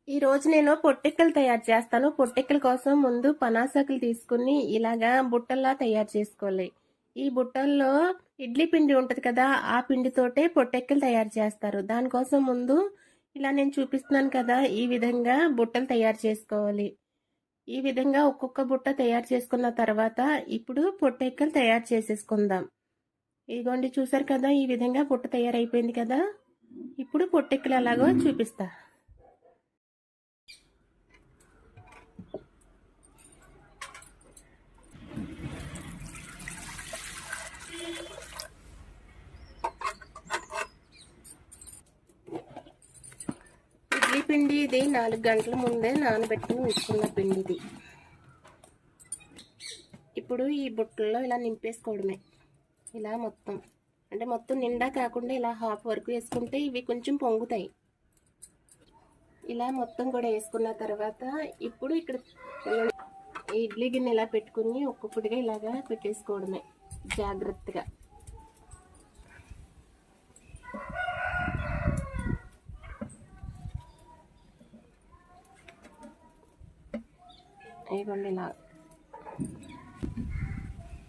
ఈరోజు నేను పొట్టెక్కలు తయారు చేస్తాను. పొట్టెక్కల కోసం ముందు పనాసకులు తీసుకుని ఇలాగా బుట్టల్లా తయారు చేసుకోవాలి. ఈ బుట్టల్లో ఇడ్లీ పిండి ఉంటుంది కదా, ఆ పిండితోటే పొట్టెక్కలు తయారు చేస్తారు. దానికోసం ముందు ఇలా నేను చూపిస్తున్నాను కదా, ఈ విధంగా బుట్టలు తయారు చేసుకోవాలి. ఈ విధంగా ఒక్కొక్క బుట్ట తయారు చేసుకున్న తర్వాత ఇప్పుడు పొట్టెక్కలు తయారు చేసేసుకుందాం. ఇదిగోండి, చూసారు కదా, ఈ విధంగా బుట్ట తయారైపోయింది కదా. ఇప్పుడు పొట్టెక్కలు ఎలాగో చూపిస్తా. ఇడ్లీ పిండి ఇది 4 గంటల ముందే నానబెట్టుకుని ఉంచుకున్న పిండి ఇది. ఇప్పుడు ఈ బుట్టల్లో ఇలా నింపేసుకోవడమే. ఇలా మొత్తం అంటే మొత్తం నిండా కాకుండా ఇలా హాఫ్ వరకు వేసుకుంటే ఇవి కొంచెం పొంగుతాయి. ఇలా మొత్తం కూడా వేసుకున్న తర్వాత ఇప్పుడు ఇక్కడ ఇడ్లీ గిన్నె ఇలా పెట్టుకుని ఒక్కొక్కటిగా ఇలాగా పెట్టేసుకోవడమే జాగ్రత్తగా. ఇవ్వండి,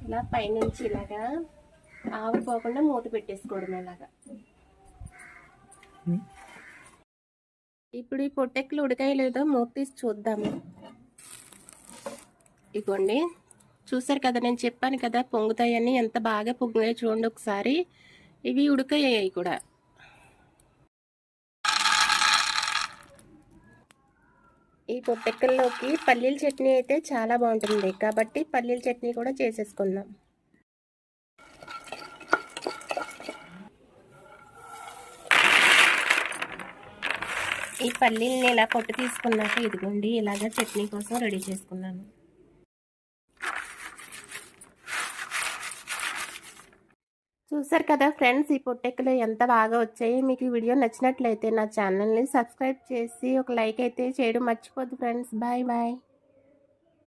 ఇలా పైనుంచి ఇలాగా ఆవిరిపోకుండా మూత పెట్టేసుకోవడం ఇలాగా. ఇప్పుడు ఈ పొట్టెక్కలు ఉడికాయో లేదో మూత తీసి చూద్దాము. ఇవ్వండి, చూసారు కదా, నేను చెప్పాను కదా పొంగుతాయని. ఎంత బాగా పొంగాయో చూడండి ఒకసారి. ఇవి ఉడికాయి కూడా. ఈ పొట్టెక్కల్లోకి పల్లీల చట్నీ అయితే చాలా బాగుంటుంది కాబట్టి పల్లీల చట్నీ కూడా చేసేసుకుందాం. ఈ పల్లీల్ని ఇలా పొట్టు తీసుకున్నాక ఇదిగోండి ఇలాగా చట్నీ కోసం రెడీ చేసుకున్నాను. చూసారు కదా ఫ్రెండ్స్, ఈ పొట్టెక్కలు ఎంత బాగా వచ్చాయి. మీకు ఈ వీడియో నచ్చినట్లయితే నా ఛానల్ని సబ్స్క్రైబ్ చేసి ఒక లైక్ అయితే చేయడం మర్చిపోద్దు ఫ్రెండ్స్. Bye bye.